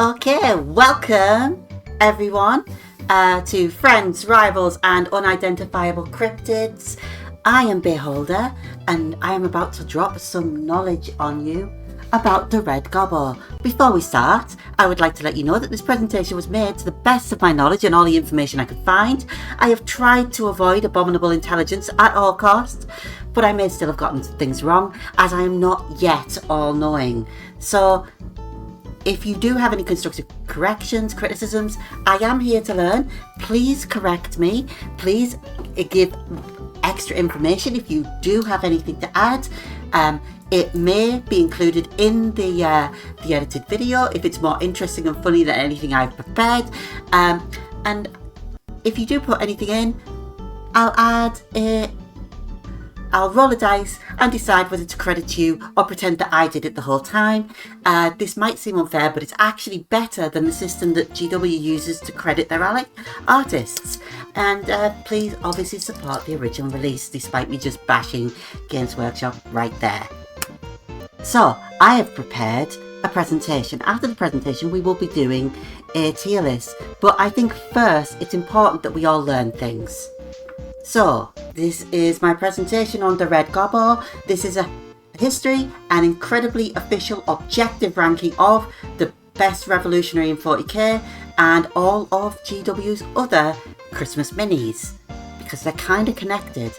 Okay, welcome everyone to Friends, Rivals and Unidentifiable Cryptids. I am Baeholder and I am about to drop some knowledge on you about the Red Gobbo. Before we start, I would like to let you know that this presentation was made to the best of my knowledge and all the information I could find. I have tried to avoid abominable intelligence at all costs, but I may still have gotten things wrong as I am not yet all-knowing. So if you do have any constructive corrections, criticisms, I am here to learn. Please correct me. Please give extra information if you do have anything to add. It may be included in the edited video if it's more interesting and funny than anything I've prepared. And if you do put anything in, I'll roll a dice and decide whether to credit you or pretend that I did it the whole time. This might seem unfair, but it's actually better than the system that GW uses to credit their artists. And please obviously support the original release, despite me just bashing Games Workshop right there. So, I have prepared a presentation. After the presentation, we will be doing a tier list. But I think first, it's important that we all learn things. So, this is my presentation on the Red Gobbo. This is a history and incredibly official objective ranking of the best revolutionary in 40k and all of GW's other Christmas minis, because they're kind of connected.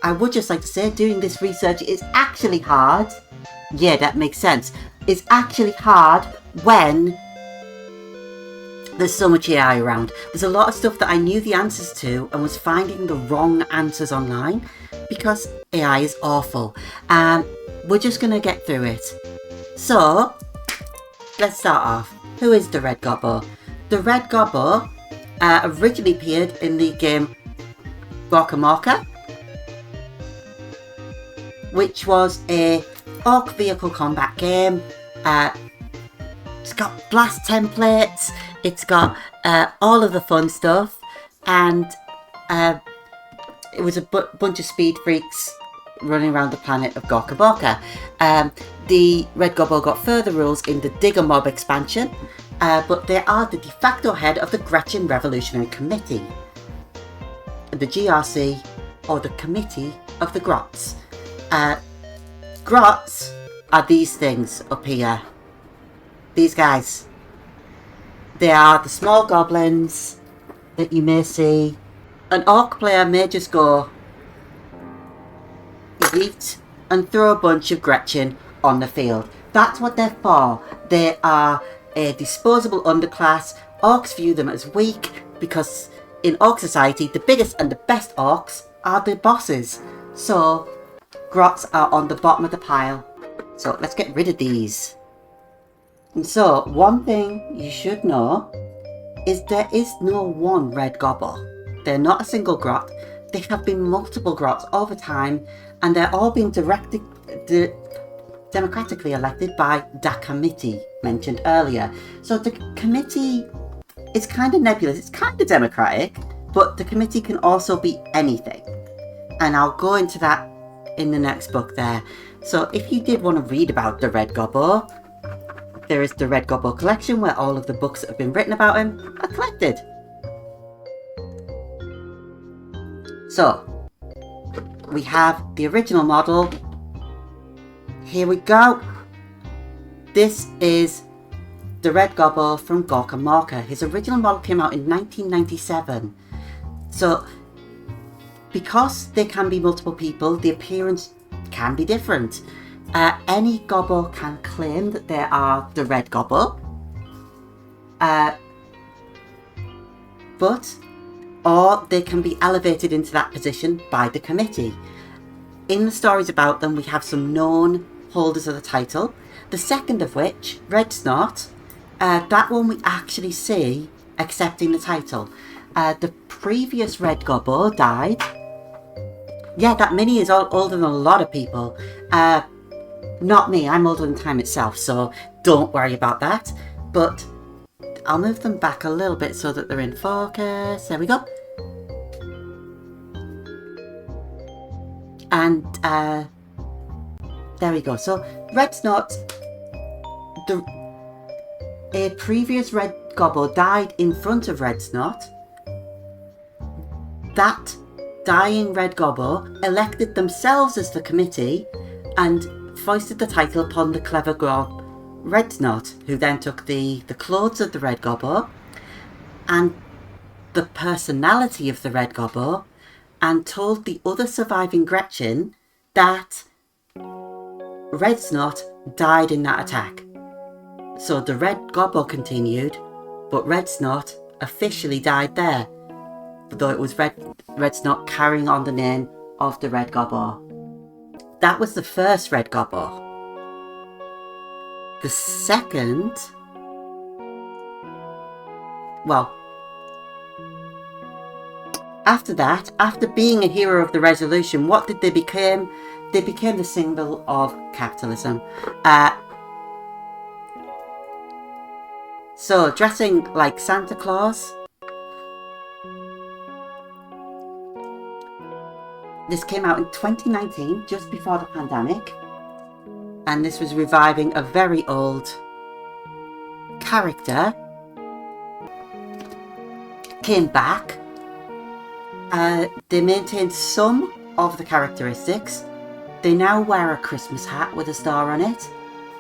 I would just like to say, doing this research is actually hard. Yeah, that makes sense. It's actually hard when there's so much AI around. There's a lot of stuff that I knew the answers to and was finding the wrong answers online because AI is awful. We're just going to get through it. So, let's start off. Who is the Red Gobbo? The Red Gobbo originally appeared in the game Warhammer, which was a orc vehicle combat game. It's got blast templates, it's got all of the fun stuff, and it was a bunch of speed freaks running around the planet of Gorka. The Red Gobbo got further rules in the Digger Mob expansion, but they are the de facto head of the Gretchen Revolutionary Committee, the GRC, or the Committee of the Grots. Grots are these things up here. These guys. They are the small goblins that you may see. An orc player may just go yeet and throw a bunch of Gretchen on the field. That's what they're for. They are a disposable underclass. Orcs view them as weak because in orc society, the biggest and the best orcs are the bosses. So Grots are on the bottom of the pile. So let's get rid of these. And so, one thing you should know is there is no one Red Gobbo. They're not a single grot. There have been multiple grots over time, and they're all being democratically elected by the committee mentioned earlier. So the committee is kind of nebulous. It's kind of democratic, but the committee can also be anything. And I'll go into that in the next book there. So if you did want to read about the Red Gobbo, there is the Red Gobbo collection where all of the books that have been written about him are collected. So, we have the original model. Here we go. This is the Red Gobbo from Gorka Morka. His original model came out in 1997. So, because there can be multiple people, the appearance can be different. Any Gobbo can claim that they are the Red Gobbo, or they can be elevated into that position by the committee. In the stories about them, we have some known holders of the title, the second of which, Red Snort, that one we actually see accepting the title. The previous Red Gobbo died. Yeah, that mini is older than a lot of people. Not me, I'm older than time itself, so don't worry about that. But I'll move them back a little bit so that they're in focus. There we go. And there we go. So Red Snort, a previous Red Gobbo died in front of Red Snot. That dying Red Gobbo elected themselves as the committee and foisted the title upon the clever grog Red Snot, who then took the clothes of the Red Gobbo and the personality of the Red Gobbo and told the other surviving Gretchen that Red Snot died in that attack. So the Red Gobbo continued, but Red Snot officially died there, though it was Red Snot carrying on the name of the Red Gobbo. That was the first Red Gobbo. The second, well, after that, after being a hero of the Revolution, what did they become? They became the symbol of capitalism. So, dressing like Santa Claus. This came out in 2019, just before the pandemic. And this was reviving a very old character. Came back. They maintained some of the characteristics. They now wear a Christmas hat with a star on it.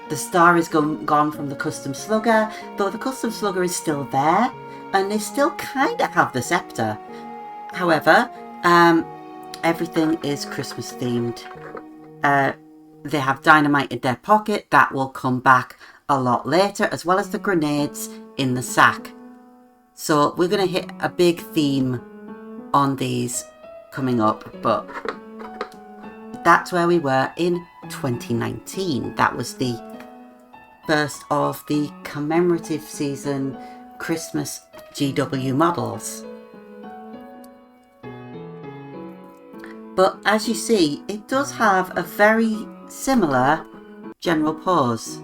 The star is gone from the custom slugger, though the custom slugger is still there, and they still kind of have the scepter. However, everything is Christmas themed. They have dynamite in their pocket that will come back a lot later, as well as the grenades in the sack. So we're going to hit a big theme on these coming up, but that's where we were in 2019. That was the first of the commemorative season Christmas GW models. But as you see, it does have a very similar general pose,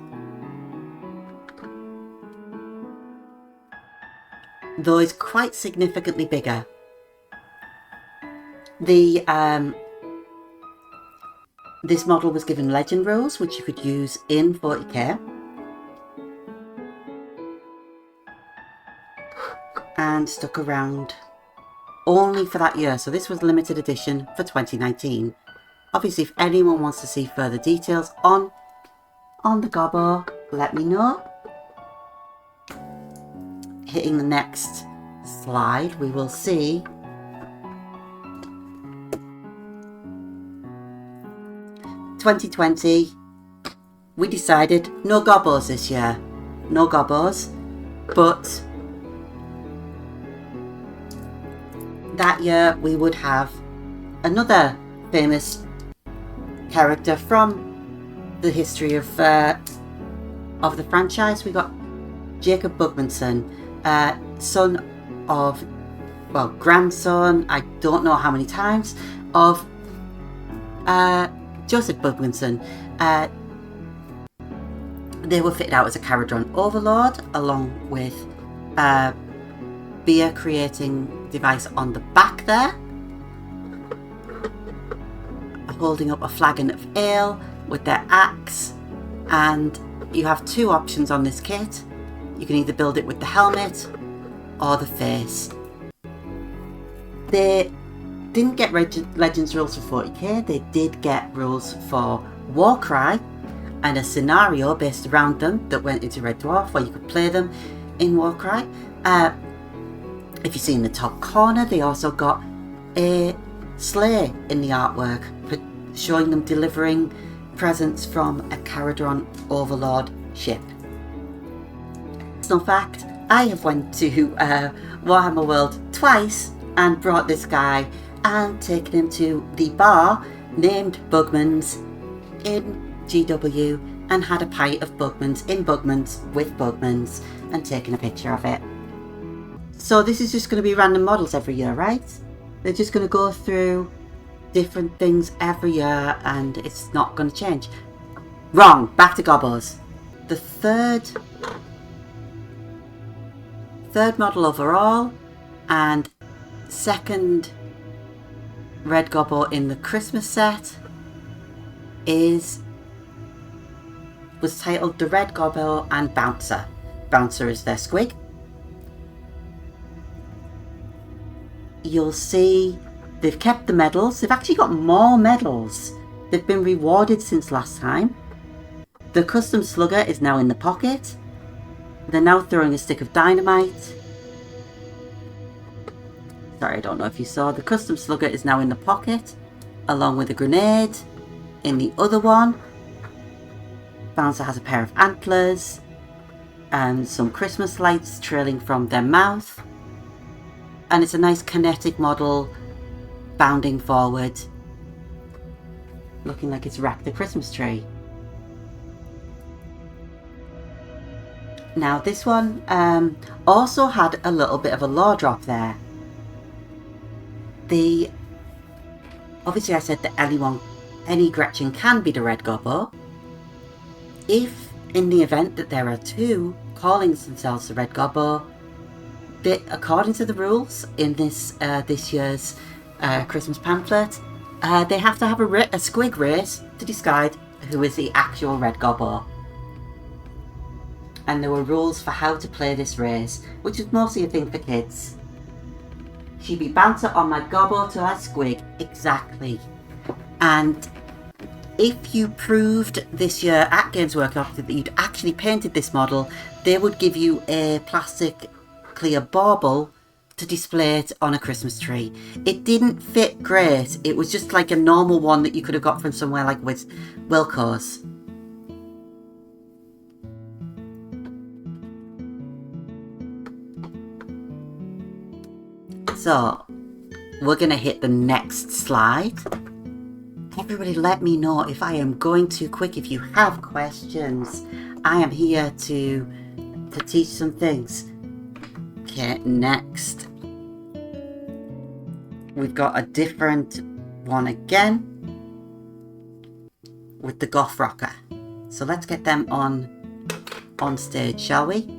though it's quite significantly bigger. This model was given legend rules, which you could use in 40k, and stuck around only for that year. So this was limited edition for 2019. Obviously, if anyone wants to see further details on the Gobbo, let me know. Hitting the next slide, we will see ...2020, we decided no Gobbos this year. No Gobbos, but that year we would have another famous character from the history of the franchise. We got Jacob Bugmanson, son of, well, grandson, I don't know how many times, of Joseph Bugmanson. They were fitted out as a Caradron Overlord, along with beer creating device on the back there, holding up a flagon of ale with their axe. And you have two options on this kit. You can either build it with the helmet or the face. They didn't get Legends rules for 40k. They did get rules for Warcry and a scenario based around them that went into Red Dwarf, where you could play them in Warcry. If you see in the top corner, they also got a sleigh in the artwork, showing them delivering presents from a Caradron Overlord ship. Fun fact, I have went to Warhammer World twice and brought this guy and taken him to the bar named Bugman's in GW and had a pint of Bugman's in Bugman's with Bugman's and taken a picture of it. So this is just going to be random models every year, right? They're just going to go through different things every year and it's not going to change. Wrong, back to Gobbos. The third model overall and second Red Gobbo in the Christmas set was titled the Red Gobbo and Bouncer. bouncer is their squig. You'll see they've kept the medals. They've actually got more medals. They've been rewarded since last time. The custom slugger is now in the pocket. They're now throwing a stick of dynamite. Sorry, I don't know if you saw. The custom slugger is now in the pocket, along with a grenade in the other one. Bouncer has a pair of antlers and some Christmas lights trailing from their mouth. And it's a nice kinetic model bounding forward, looking like it's wrecked the Christmas tree. Now this one also had a little bit of a lore drop there. Obviously I said that any Gretchen can be the Red Gobbo. If in the event that there are two calling themselves the Red Gobbo, according to the rules in this year's Christmas pamphlet, they have to have a squig race to decide who is the actual Red Gobbo. And there were rules for how to play this race, which was mostly a thing for kids. She'd be bouncer on my gobbo to her squig, exactly. And if you proved this year at Games Workshop that you'd actually painted this model, they would give you a plastic clear bauble to display it on a Christmas tree. It didn't fit great. It was just like a normal one that you could have got from somewhere like Wilco's. So, we're going to hit the next slide. Everybody let me know if I am going too quick, if you have questions. I am here to teach some things. Okay, next. We've got a different one again with the Goth Rocker. So let's get them on stage, shall we?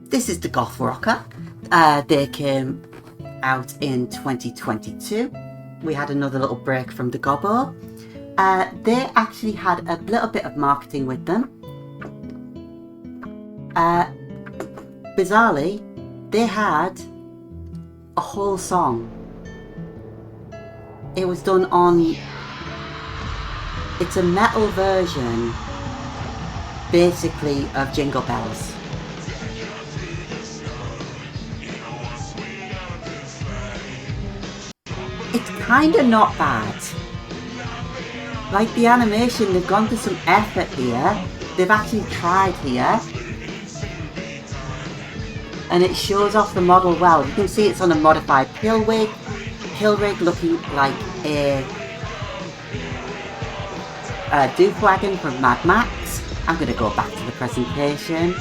This is the Goth Rocker. They came out in 2022. We had another little break from the Gobbo. They actually had a little bit of marketing with them. Bizarrely, they had a whole song. It was done on... It's a metal version, basically, of Jingle Bells. It's kinda not bad. Like the animation, they've gone to some effort here. They've actually tried here. And it shows off the model well. You can see it's on a modified pill rig looking like a Duke wagon from Mad Max. I'm going to go back to the presentation.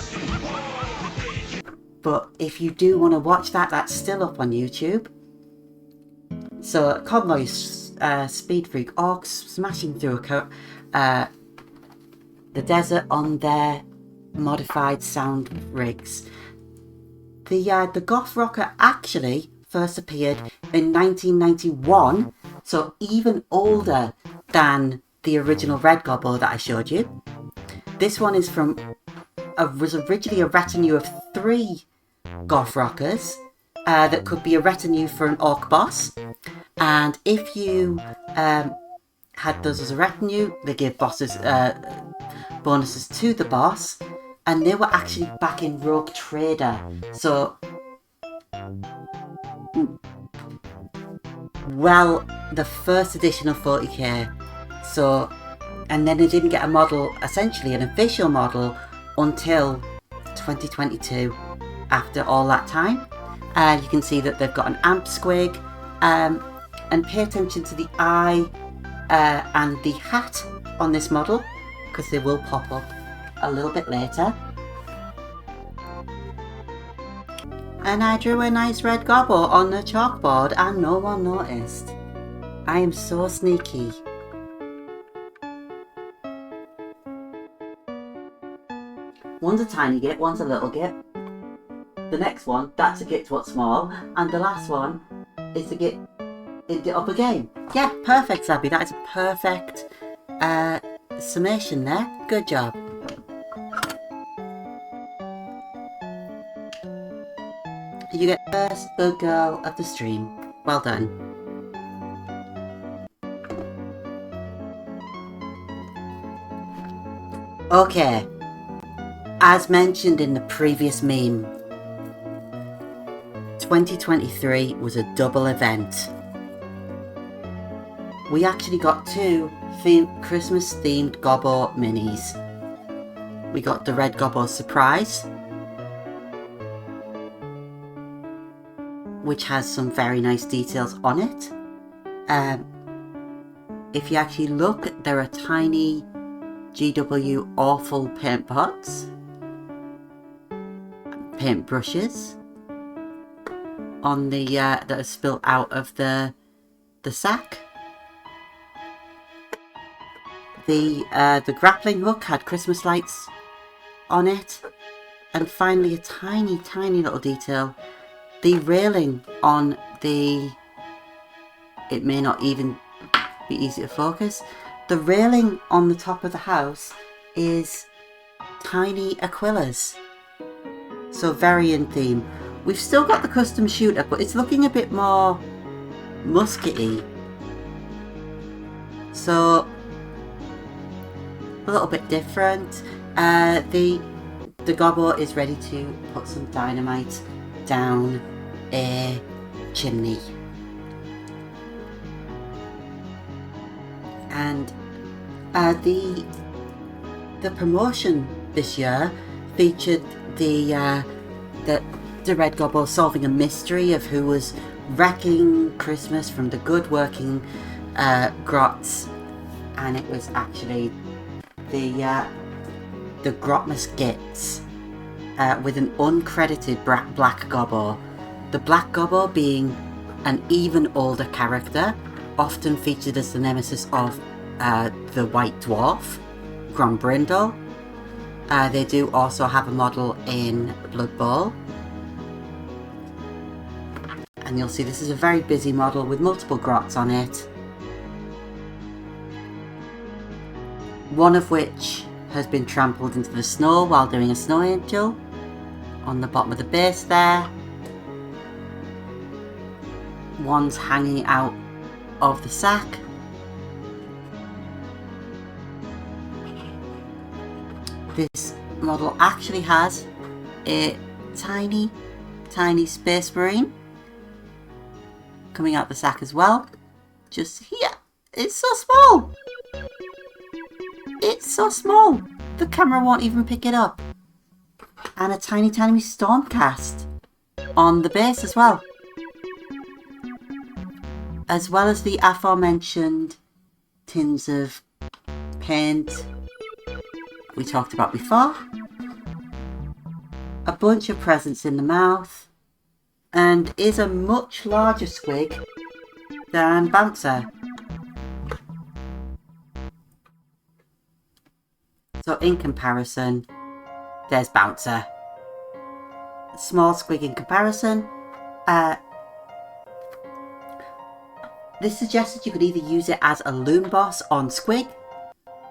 But if you do want to watch that, that's still up on YouTube. So, convoy speed freak orcs smashing through the desert on their modified sound rigs. The Goth Rocker actually first appeared in 1991, so even older than the original Red Gobbo that I showed you. This one is was originally a retinue of 3 Goth Rockers that could be a retinue for an orc boss. And if you had those as a retinue, they gave bonuses to the boss. And they were actually back in Rogue Trader. So, well, the first edition of 40k. So, and then they didn't get a model, essentially an official model, until 2022. After all that time, you can see that they've got an amp squig. And pay attention to the eye and the hat on this model, because they will pop up a little bit later. And I drew a nice Red Gobbo on the chalkboard and no one noticed. I am so sneaky. One's a tiny git, one's a little git. The next one, that's a git what's small, and the last one is a git in the upper game. Yeah, perfect, Zabby. That is a perfect summation there. Good job. You get first good girl of the stream. Well done. Okay. As mentioned in the previous meme, 2023 was a double event. We actually got two Christmas themed Gobbo minis. We got the Red Gobbo Surprise, which has some very nice details on it. If you actually look, there are tiny GW awful paint pots, paint brushes on the that are spilt out of the sack. The grappling hook had Christmas lights on it, and finally a tiny little detail. The railing on the, it may not even be easy to focus, the railing on the top of the house is tiny Aquillas. So very in theme. We've still got the custom shooter, but it's looking a bit more muskety. So a little bit different. The Gobbo is ready to put some dynamite down a chimney. And the promotion this year featured the Red Gobbo solving a mystery of who was wrecking Christmas from the good working grots, and it was actually the Grotmas Gits with an uncredited Black Gobbo. The Black Gobbo being an even older character, often featured as the nemesis of the White Dwarf, Grombrindle. They do also have a model in Blood Bowl. And you'll see this is a very busy model with multiple grots on it. One of which has been trampled into the snow while doing a snow angel on the bottom of the base there. One's hanging out of the sack. This model actually has a tiny Space Marine coming out the sack as well. Just here. It's so small. It's so small. The camera won't even pick it up. And a tiny Stormcast on the base as well. As well as the aforementioned tins of paint we talked about before. A bunch of presents in the mouth. And is a much larger squig than Bouncer. So in comparison, there's Bouncer. Small squig in comparison. This suggested you could either use it as a loom boss on squig,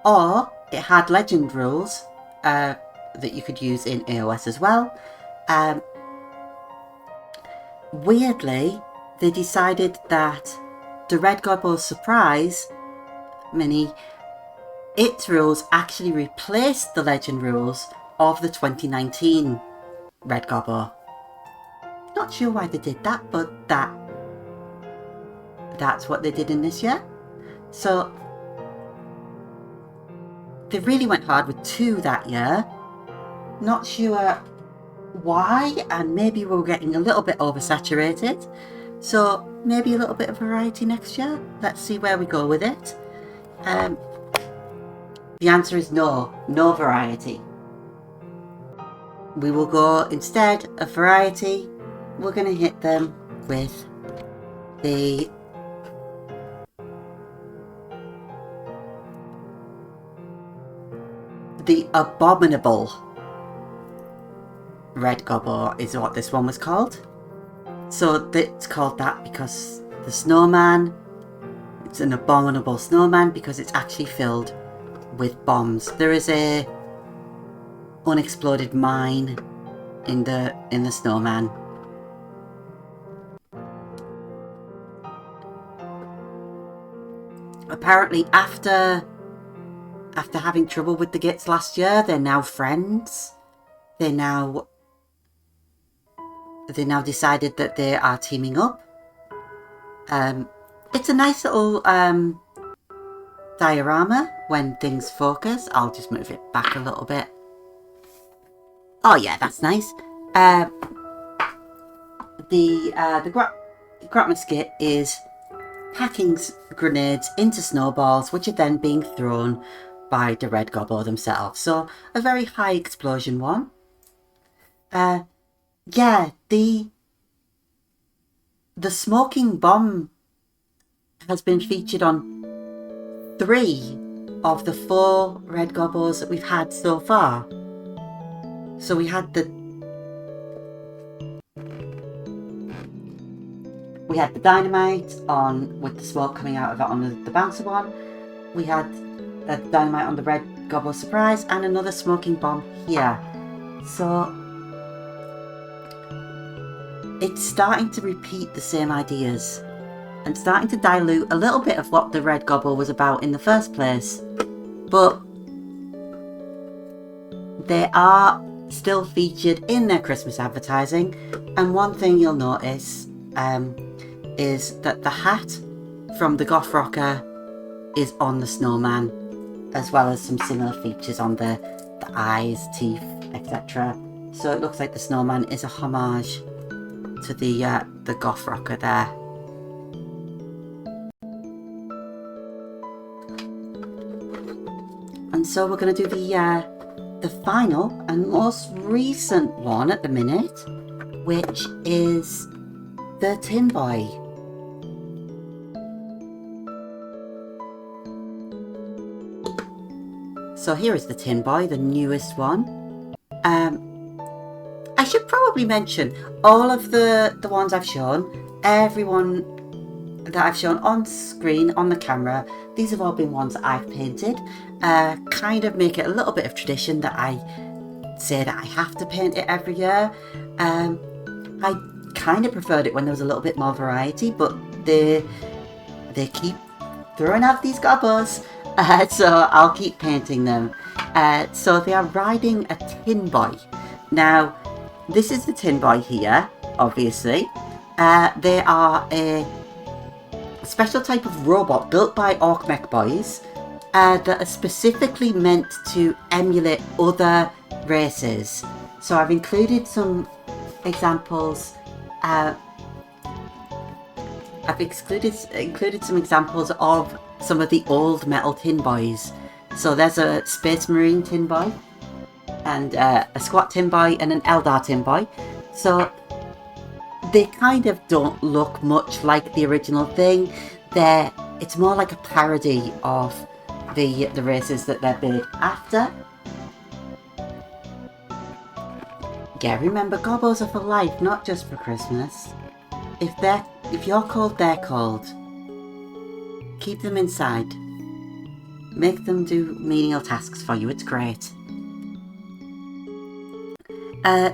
or it had legend rules that you could use in AOS as well. Weirdly, they decided that the Red Gobbo Surprise mini, its rules actually replaced the legend rules of the 2019 Red Gobbo. Not sure why they did that, but that's what they did in this year. So they really went hard with 2 that year. Not sure why, and maybe we're getting a little bit oversaturated. So maybe a little bit of variety next year. Let's see where we go with it. The answer is no variety. We will go instead of variety. We're going to hit them with the abominable Red Gobbo is what this one was called. So it's called that because the snowman, it's an abominable snowman because it's actually filled with bombs. There is a unexploded mine in the snowman. Apparently, after having trouble with the Gits last year, they're now friends. They now decided that they are teaming up. It's a nice little diorama when things focus. I'll just move it back a little bit. Oh yeah, that's nice. The Grotma skit is packing grenades into snowballs, which are then being thrown by the Red Gobbo themselves. So a very high explosion one. Yeah, the smoking bomb has been featured on 3 of the 4 Red Gobbos that we've had so far. So we had the dynamite on with the smoke coming out of it on the bouncer one. We had the dynamite on the Red Gobbo surprise and another smoking bomb here. So it's starting to repeat the same ideas and starting to dilute a little bit of what the Red Gobbo was about in the first place. But they are still featured in their Christmas advertising, and one thing you'll notice is that the hat from the Goth Rocker is on the snowman, as well as some similar features on the eyes, teeth, etc. So it looks like the snowman is a homage to the Goth Rocker there. And so we're going to do the final and most recent one at the minute, which is the Tin Boy. So here is the Tin Boy, the newest one. I should probably mention all of the ones I've shown, everyone that I've shown on screen, on the camera, these have all been ones that I've painted. Kind of make it a little bit of tradition that I say that I have to paint it every year. I kind of preferred it when there was a little bit more variety, but they keep throwing out these gobbos, so I'll keep painting them. So they are riding a Tin Boy. Now, this is the Tin Boy here, obviously. They are a special type of robot built by Orc Mech Boys that are specifically meant to emulate other races. So I've included some examples. I've included some examples of some of the old metal Tin Boys. So there's a Space Marine Tin Boy, and a Squat Tin Boy, and an Eldar Tin Boy. So they kind of don't look much like the original thing. It's more like a parody of the races that they're big after. Yeah, remember, gobbos are for life, not just for Christmas. If you're cold, they're cold. Keep them inside. Make them do menial tasks for you. It's great.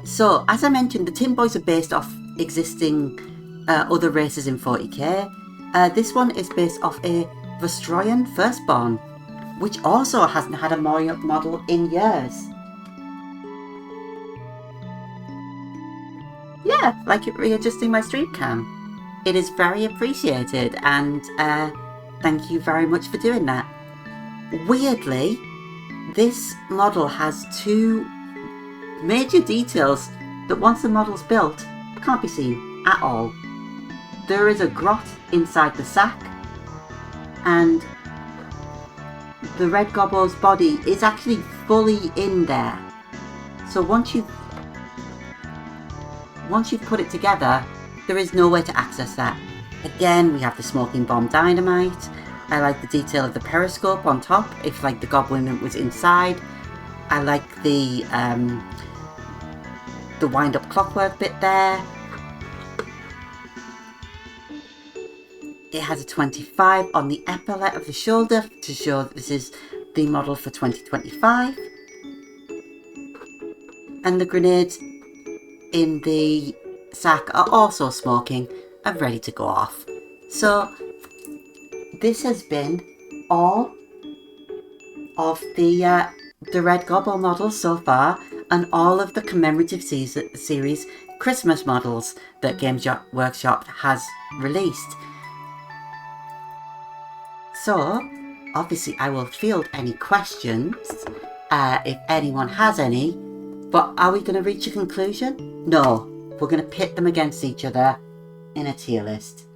So, as I mentioned, the Tin Boys are based off existing other races in 40k. This one is based off a Vostroyan Firstborn, which also hasn't had a model in years. Yeah, like it readjusting my stream cam. It is very appreciated, and thank you very much for doing that. Weirdly, this model has 2 major details that once the model's built can't be seen at all. There is a grot inside the sack, and the Red Gobbo's body is actually fully in there. So once you've put it together, there is no way to access that. Again, we have the smoking bomb dynamite. I like the detail of the periscope on top, if like the goblin was inside. I like the wind-up clockwork bit there. It has a 25 on the epaulet of the shoulder to show that this is the model for 2025. And the grenades in the sack are also smoking and ready to go off. So this has been all of the Red Gobbo models so far, and all of the commemorative series Christmas models that Games Workshop has released. So obviously I will field any questions if anyone has any, but are we going to reach a conclusion? No, we're going to pit them against each other in a tier list.